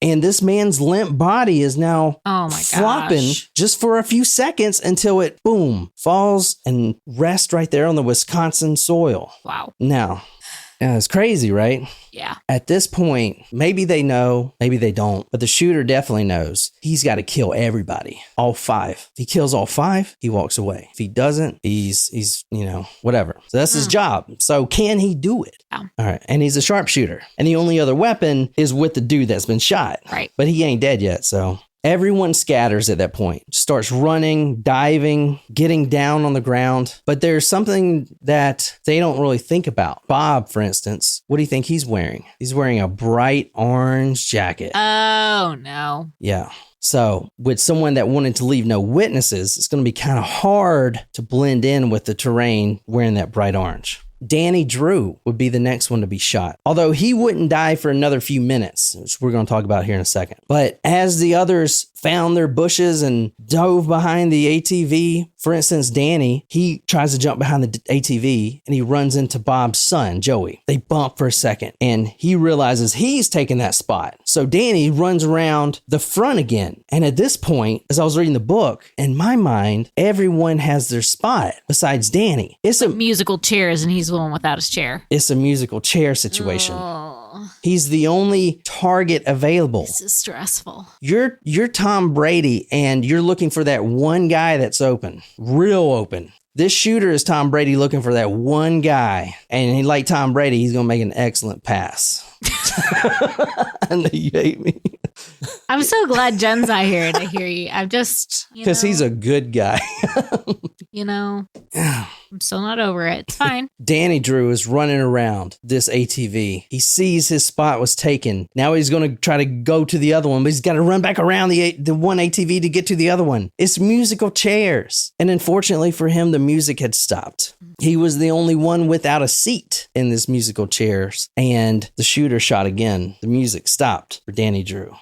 And this man's limp body is now flopping just for a few seconds until it, boom, falls and rests right there on the Wisconsin soil. Wow. Now, it's crazy, right? Yeah. At this point, maybe they know, maybe they don't, but the shooter definitely knows he's got to kill everybody, all five. If he kills all five, he walks away. If he doesn't, he's whatever. So that's his job. So can he do it? Yeah. All right. And he's a sharpshooter. And the only other weapon is with the dude that's been shot. Right. But he ain't dead yet, so... Everyone scatters at that point, starts running, diving, getting down on the ground. But there's something that they don't really think about. Bob, for instance, what do you think he's wearing? He's wearing a bright orange jacket. Oh, no. Yeah. So with someone that wanted to leave no witnesses, it's going to be kind of hard to blend in with the terrain wearing that bright orange. Danny Drew would be the next one to be shot, although he wouldn't die for another few minutes, which we're going to talk about here in a second. But as the others found their bushes and dove behind the ATV, for instance, Danny, he tries to jump behind the ATV and he runs into Bob's son, Joey. They bump for a second and he realizes he's taking that spot. So Danny runs around the front again. And at this point, as I was reading the book, in my mind, everyone has their spot besides Danny. It's a musical chairs and he's the one without his chair. It's a musical chair situation. Oh. He's the only target available. This is stressful. You're Tom Brady and you're looking for that one guy that's open, real open. This shooter is Tom Brady looking for that one guy. And he, like Tom Brady, he's going to make an excellent pass. I know you hate me. I'm so glad Jen's not here to hear you. I'm just... Because he's a good guy. I'm still not over it. It's fine. Danny Drew is running around this ATV. He sees his spot was taken. Now he's going to try to go to the other one, but he's got to run back around the one ATV to get to the other one. It's musical chairs. And unfortunately for him, the music had stopped. He was the only one without a seat in this musical chairs. And the shooter shot again. The music stopped for Danny Drew.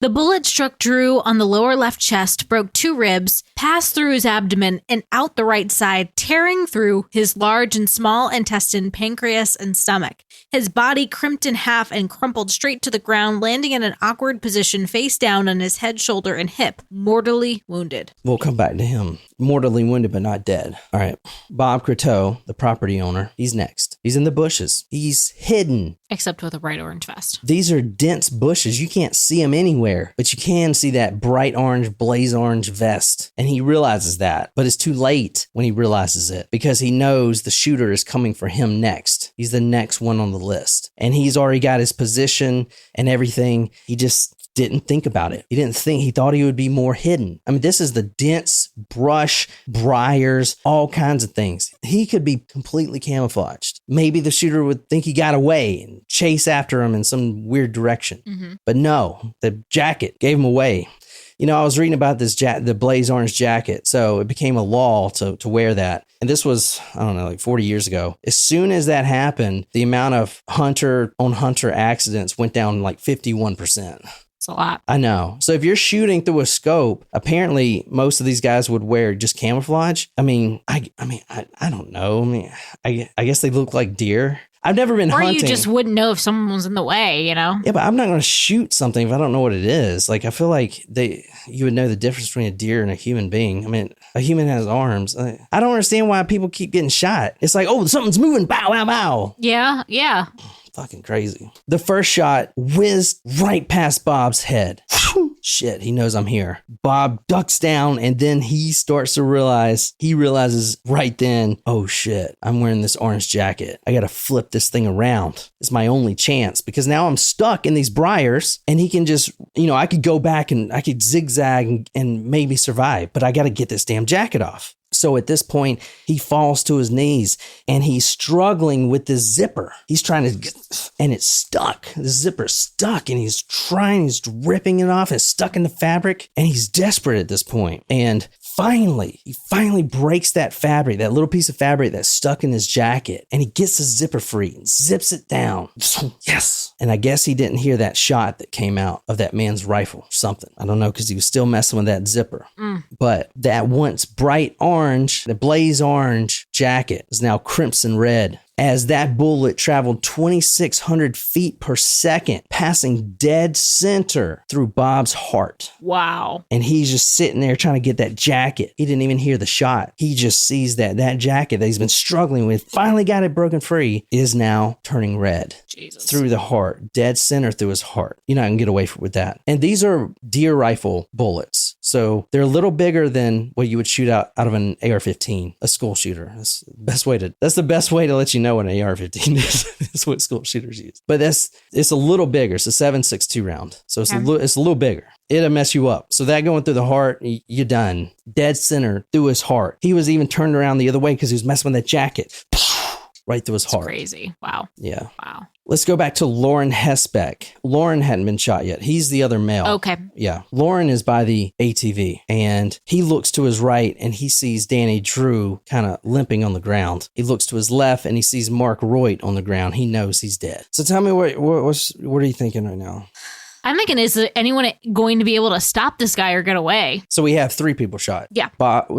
The bullet struck Drew on the lower left chest, broke 2 ribs, passed through his abdomen, and out the right side, tearing through his large and small intestine, pancreas, and stomach. His body crimped in half and crumpled straight to the ground, landing in an awkward position face down on his head, shoulder, and hip, mortally wounded. We'll come back to him. Mortally wounded, but not dead. All right. Bob Croteau, the property owner, he's next. He's in the bushes. He's hidden. Except with a bright orange vest. These are dense bushes. You can't see him anywhere, but you can see that bright orange, blaze orange vest. And he realizes that, but it's too late when he realizes it because he knows the shooter is coming for him next. He's the next one on the list. And he's already got his position and everything. He just didn't think about it. He thought he would be more hidden. I mean, this is the dense brush, briars, all kinds of things. He could be completely camouflaged. Maybe the shooter would think he got away and chase after him in some weird direction. Mm-hmm. But no, the jacket gave him away. You know, I was reading about this the blaze orange jacket. So it became a law to wear that. And this was, I don't know, like 40 years ago. As soon as that happened, the amount of hunter-on-hunter accidents went down like 51%. It's a lot. I know. So if you're shooting through a scope, apparently most of these guys would wear just camouflage. I don't know. I guess they look like deer. I've never been hunting. Or you just wouldn't know if someone was in the way, you know? Yeah, but I'm not going to shoot something if I don't know what it is. Like, I feel like you would know the difference between a deer and a human being. I mean, a human has arms. I don't understand why people keep getting shot. It's like, oh, something's moving. Bow, bow, bow. Yeah. Fucking crazy. The first shot whizzed right past Bob's head. Shit, he knows I'm here. Bob ducks down and then he realizes right then, oh shit, I'm wearing this orange jacket. I gotta flip this thing around. It's my only chance because now I'm stuck in these briars and he can just, I could go back and I could zigzag and maybe survive, but I gotta get this damn jacket off. So at this point, he falls to his knees and he's struggling with this zipper. He's trying to get, and it's stuck. The zipper's stuck and he's ripping it off. It's stuck in the fabric and he's desperate at this point. And he finally breaks that fabric, that little piece of fabric that's stuck in his jacket, and he gets the zipper free and zips it down. Yes. And I guess he didn't hear that shot that came out of that man's rifle or something. I don't know, because he was still messing with that zipper. But that once bright orange, the blaze orange jacket is now crimson red. As that bullet traveled 2,600 feet per second, passing dead center through Bob's heart. Wow. And he's just sitting there trying to get that jacket. He didn't even hear the shot. He just sees that jacket that he's been struggling with, finally got it broken free, is now turning red. Jesus. Through the heart, dead center through his heart. You're not going to get away with that. And these are deer rifle bullets. So they're a little bigger than what you would shoot out of an AR-15, a school shooter. That's the best way to let you know what an AR-15 is. That's what school shooters use. But it's a little bigger. It's a 7.62 round. So it's a little bigger. It'll mess you up. So that going through the heart, you're done. Dead center through his heart. He was even turned around the other way because he was messing with that jacket. Right through his heart. Crazy. Wow. Yeah. Wow. Let's go back to Lauren Hesbeck. Lauren hadn't been shot yet. He's the other male. Okay. Yeah. Lauren is by the ATV and he looks to his right and he sees Danny Drew kind of limping on the ground. He looks to his left and he sees Mark Royt on the ground. He knows he's dead. So tell me, what are you thinking right now? I'm thinking, is anyone going to be able to stop this guy or get away? So we have 3 people shot. Yeah.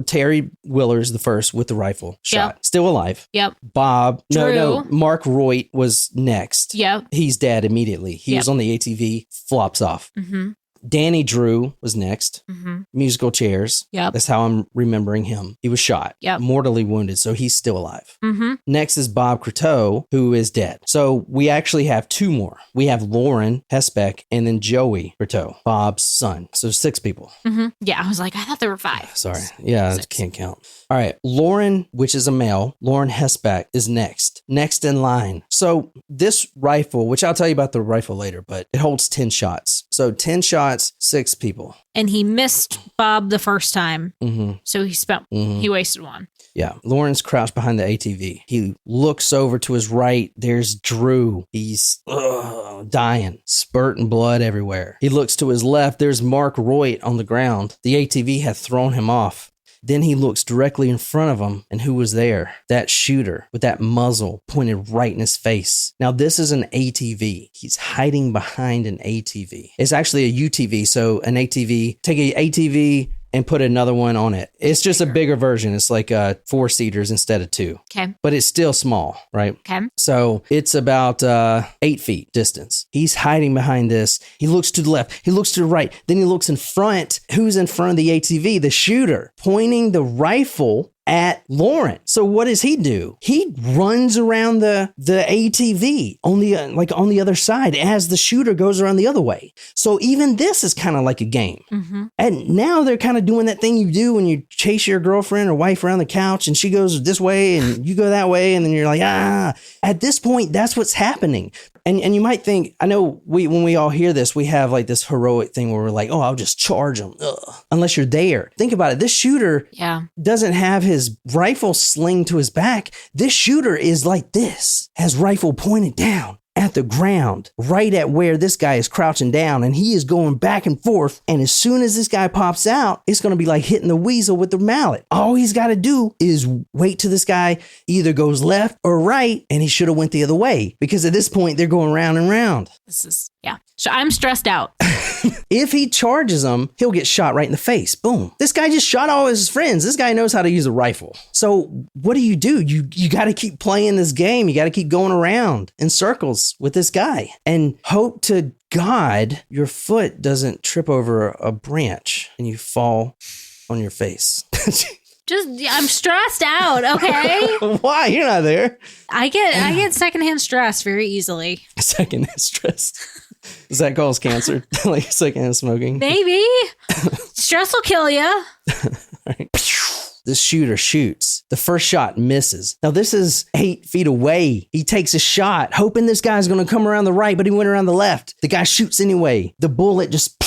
Terry Willer's the first with the rifle shot. Yep. Still alive. Yep. Bob. Drew. No. Mark Royt was next. Yep. He's dead immediately. He was on the ATV, flops off. Mm-hmm. Danny Drew was next. Mm-hmm. Musical chairs. Yep. That's how I'm remembering him. He was shot. Yep. Mortally wounded, so he's still alive. Mm-hmm. Next is Bob Croteau, who is dead. So we actually have 2 more. We have Lauren Hesbeck and then Joey Croteau, Bob's son. So 6 people. Mm-hmm. Yeah, I was like, I thought there were 5. Sorry. Yeah, 6. I can't count. All right. Lauren, which is a male, Lauren Hesbeck is next in line. So this rifle, which I'll tell you about the rifle later, but it holds 10 shots. So 10 shots, 6 people. And he missed Bob the first time. Mm-hmm. So he wasted 1. Yeah. Lauren's crouched behind the ATV. He looks over to his right. There's Drew. He's dying, spurting blood everywhere. He looks to his left. There's Mark Royt on the ground. The ATV had thrown him off. Then he looks directly in front of him, and who was there? That shooter with that muzzle pointed right in his face. Now, this is an ATV. He's hiding behind an ATV. It's actually a UTV, so an ATV, take an ATV and put another one on it. It's just a bigger version. It's like 4-seaters instead of 2. Okay. But it's still small, right? Okay. So it's about 8 feet distance. He's hiding behind this. He looks to the left. He looks to the right. Then he looks in front. Who's in front of the ATV? The shooter, pointing the rifle at Lauren. So what does he do? He runs around the ATV on the other side as the shooter goes around the other way. So even this is kind of like a game. Mm-hmm. And now they're kind of doing that thing you do when you chase your girlfriend or wife around the couch and she goes this way and you go that way and then you're like, At this point, that's what's happening. And you might think, I know when we all hear this, we have like this heroic thing where we're like, oh, I'll just charge him. Ugh. Unless you're there. Think about it. This shooter doesn't have his rifle sling to his back. This shooter is like this, has rifle pointed down at the ground, right at where this guy is crouching down, and he is going back and forth. And as soon as this guy pops out, it's going to be like hitting the weasel with the mallet. All he's got to do is wait till this guy either goes left or right, and he should have went the other way, because at this point they're going round and round. So I'm stressed out. If he charges him, he'll get shot right in the face. Boom. This guy just shot all his friends. This guy knows how to use a rifle. So what do? You got to keep playing this game. You got to keep going around in circles with this guy and hope to God your foot doesn't trip over a branch and you fall on your face. I'm stressed out, okay? Why? You're not there. I get secondhand stress very easily. Secondhand stress. Does that cause cancer? Like secondhand smoking? Maybe. Stress will kill you. Right. This shooter shoots. The first shot misses. Now, this is 8 feet away. He takes a shot, hoping this guy's going to come around the right, but he went around the left. The guy shoots anyway. The bullet just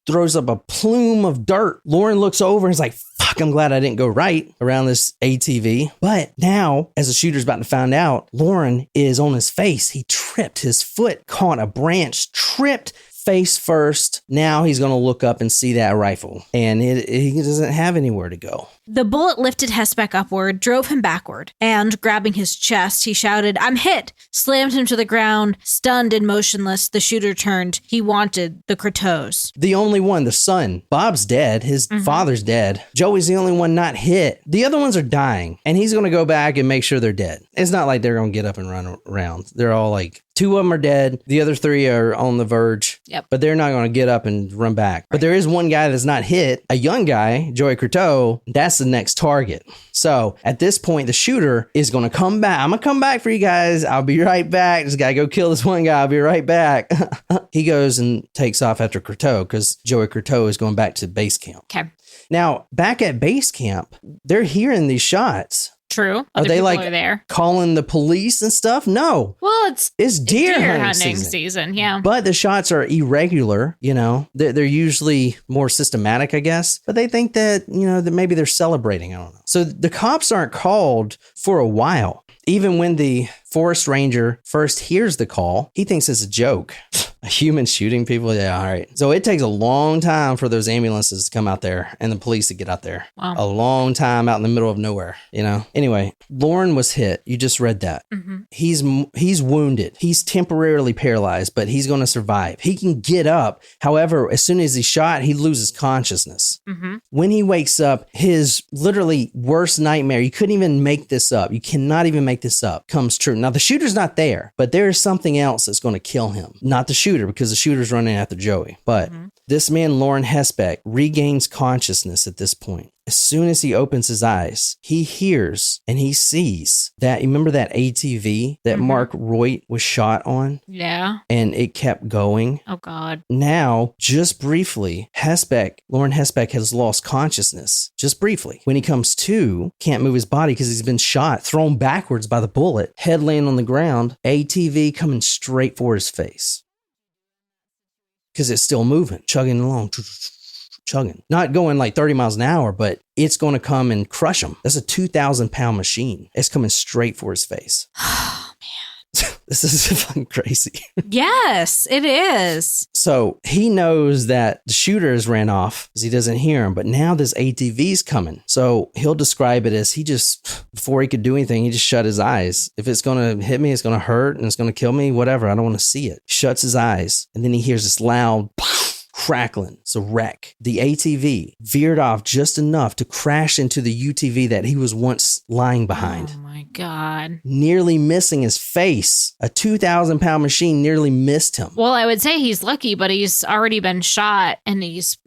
throws up a plume of dirt. Lauren looks over and is like, fuck, I'm glad I didn't go right around this ATV. But now, as the shooter's about to find out, Lauren is on his face. He tripped. His foot caught a branch, tripped face first. Now he's going to look up and see that rifle, and he doesn't have anywhere to go. The bullet lifted Hesbeck upward, drove him backward, and grabbing his chest, he shouted, "I'm hit!" Slammed him to the ground. Stunned and motionless, the shooter turned. He wanted the Croteaus. The only one, the son. Bob's dead. His father's dead. Joey's the only one not hit. The other ones are dying, and he's going to go back and make sure they're dead. It's not like they're going to get up and run around. They're all like, 2 of them are dead. The other 3 are on the verge. Yep. But they're not going to get up and run back. Right. But there is one guy that's not hit. A young guy, Joey Croteau. That's the next target. So at this point, the shooter is going to come back. I'm going to come back for you guys. I'll be right back. Just got to go kill this one guy. I'll be right back. He goes and takes off after Croteau because Joey Croteau is going back to base camp. Okay. Now, back at base camp, they're hearing these shots. True. Are they like there calling the police and stuff? No. Well, it's deer hunting season. Yeah. But the shots are irregular. You know, they're usually more systematic, I guess. But they think that, you know, that maybe they're celebrating. I don't know. So the cops aren't called for a while. Even when the forest ranger first hears the call, he thinks it's a joke. A human shooting people? Yeah, all right. So it takes a long time for those ambulances to come out there and the police to get out there. Wow. A long time out in the middle of nowhere, you know? Anyway, Lauren was hit. You just read that. Mm-hmm. He's wounded. He's temporarily paralyzed, but he's going to survive. He can get up. However, as soon as he's shot, he loses consciousness. Mm-hmm. When he wakes up, his literally worst nightmare, you couldn't even make this up. You cannot even make this up, comes true. Now, the shooter's not there, but there is something else that's going to kill him. Not the shooter, because the shooter's running after Joey. But this man, Lauren Hesbeck, regains consciousness at this point. As soon as he opens his eyes, he hears and he sees that, you remember that ATV that Mark Roy was shot on? Yeah. And it kept going. Oh, God. Now, just briefly, Lauren Hesbeck has lost consciousness. Just briefly. When he comes to, can't move his body because he's been shot, thrown backwards by the bullet, head laying on the ground, ATV coming straight for his face. Because it's still moving, chugging along. Chugging. Not going like 30 miles an hour, but it's going to come and crush him. That's a 2,000-pound machine. It's coming straight for his face. Oh, man. This is fucking crazy. Yes, it is. So he knows that the shooter has ran off because he doesn't hear him, but now this ATV's coming. So he'll describe it as he just, before he could do anything, he just shut his eyes. If it's going to hit me, it's going to hurt and it's going to kill me, whatever. I don't want to see it. Shuts his eyes. And then he hears this loud crackling. It's a wreck. The ATV veered off just enough to crash into the UTV that he was once lying behind. Oh my God. Nearly missing his face. A 2,000-pound machine nearly missed him. Well, I would say he's lucky, but he's already been shot and he's,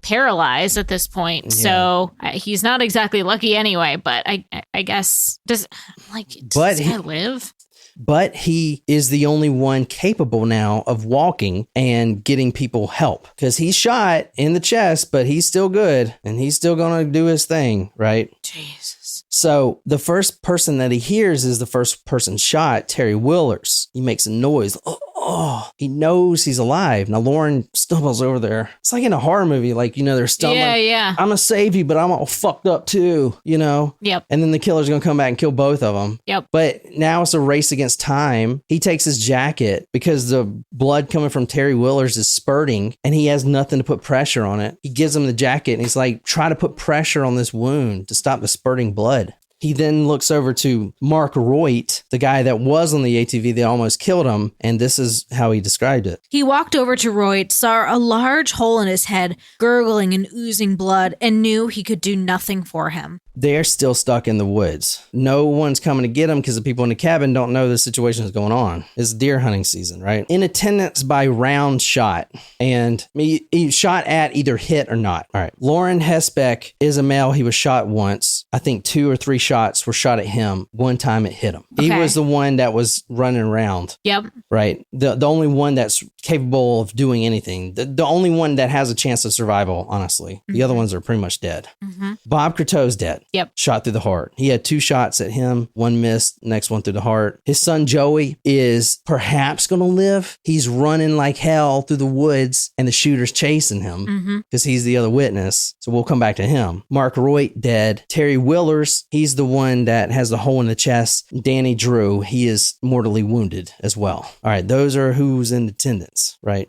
paralyzed at this point. Yeah. So he's not exactly lucky anyway, but I guess, does this guy live? But he is the only one capable now of walking and getting people help because he's shot in the chest, but he's still good and he's still going to do his thing, right? Jesus. So the first person that he hears is the first person shot, Terry Willers. He makes a noise. Oh, he knows he's alive. Now Lauren stumbles over there. It's like in a horror movie, they're stumbling. Yeah. I'm going to save you, but I'm all fucked up too, Yep. And then the killer's going to come back and kill both of them. Yep. But now it's a race against time. He takes his jacket because the blood coming from Terry Willers is spurting and he has nothing to put pressure on it. He gives him the jacket and he's like, try to put pressure on this wound to stop the spurting blood. He then looks over to Mark Roit, the guy that was on the ATV that almost killed him, and this is how he described it. He walked over to Roit, saw a large hole in his head, gurgling and oozing blood, and knew he could do nothing for him. They're still stuck in the woods. No one's coming to get them because the people in the cabin don't know the situation is going on. It's deer hunting season, right? In attendance by round shot. And he shot at either hit or not. All right. Lauren Hesbeck is a male. He was shot once. I think 2 or 3 shots were shot at him. One time it hit him. Okay. He was the one that was running around. Yep. Right. The only one that's capable of doing anything. The only one that has a chance of survival, honestly. Mm-hmm. The other ones are pretty much dead. Mm-hmm. Bob Croteau's dead. Yep. Shot through the heart. He had 2 shots at him. One missed, next one through the heart. His son Joey is perhaps going to live. He's running like hell through the woods and the shooter's chasing him because he's the other witness. So we'll come back to him. Mark Roit dead. Terry Willers, he's the one that has the hole in the chest. Danny Drew, he is mortally wounded as well. All right, those are who's in attendance, right?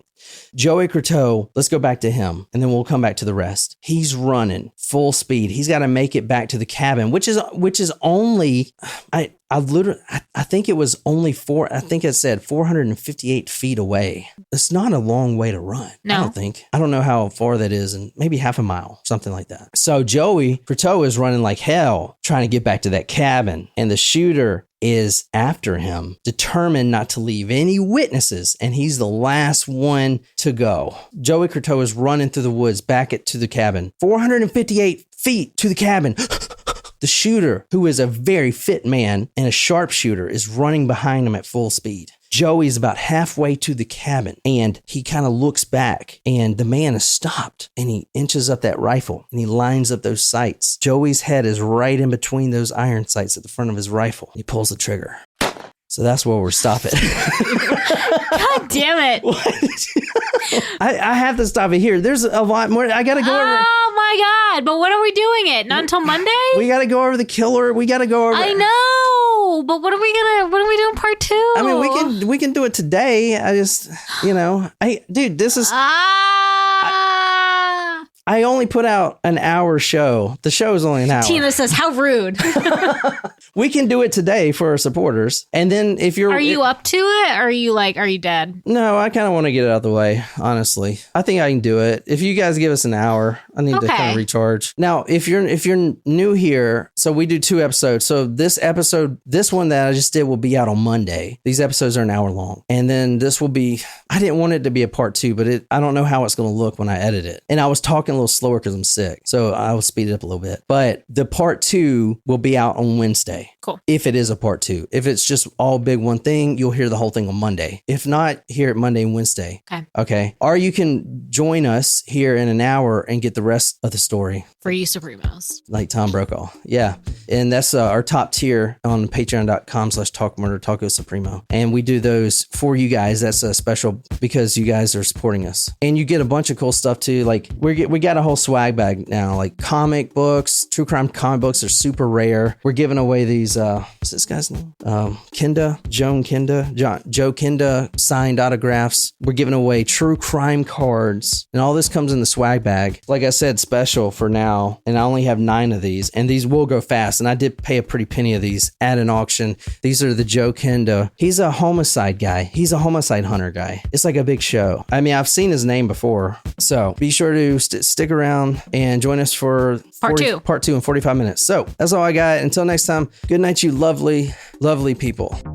Joey Croteau, let's go back to him and then we'll come back to the rest. He's running full speed. He's got to make it back to the cabin, which is only, I think it was only 458 feet away. It's not a long way to run. No. I don't think. I don't know how far that is, and maybe half a mile, something like that. So Joey Croteau is running like hell, trying to get back to that cabin, and the shooter is after him, determined not to leave any witnesses, and he's the last one to go. Joey Croteau is running through the woods back to the cabin. 458 feet to the cabin. The shooter, who is a very fit man and a sharpshooter, is running behind him at full speed. Joey's about halfway to the cabin and he kind of looks back and the man has stopped and he inches up that rifle and he lines up those sights. Joey's head is right in between those iron sights at the front of his rifle. He pulls the trigger. So that's where we're stopping. God damn it. I have to stop it here. There's a lot more. I got to go over. Oh my God. But when are we doing it? Not until Monday? We got to go over the killer. We got to go over. I know. But when are we doing part 2? I mean, we can do it today. I just, dude, this is. I only put out an hour show. The show is only an hour. Tina says, how rude. We can do it today for our supporters. And then if you're... Are you up to it? Or are you dead? No, I kind of want to get it out of the way, honestly. I think I can do it. If you guys give us an hour, I need to kind of recharge. Now, if you're new here, so we do 2 episodes. So this one that I just did will be out on Monday. These episodes are an hour long. And then this will be... I didn't want it to be a part 2, but I don't know how it's going to look when I edit it. And I was talking a little slower because I'm sick. So I will speed it up a little bit. But the part 2 will be out on Wednesday. Cool. If it is a part 2. If it's just all big one thing, you'll hear the whole thing on Monday. If not, hear it Monday and Wednesday. Okay. Or you can join us here in an hour and get the rest of the story. For you Supremos. Like Tom Brokaw. Yeah. And that's our top tier on patreon.com/talkmurder Taco Supremo. And we do those for you guys. That's a special because you guys are supporting us. And you get a bunch of cool stuff too. Like we got a whole swag bag now, like comic books, true crime comic books are super rare. We're giving away these what's this guy's name? Joe Kenda signed autographs. We're giving away true crime cards, and all this comes in the swag bag. Like I said, special for now, and I only have 9 of these, and these will go fast. And I did pay a pretty penny of these at an auction. These are the Joe Kenda. He's a homicide guy. He's a homicide hunter guy. It's like a big show. I mean, I've seen his name before, so be sure to stick around and join us for part 2 in 45 minutes. So that's all I got. Until next time, good night, you lovely, lovely people.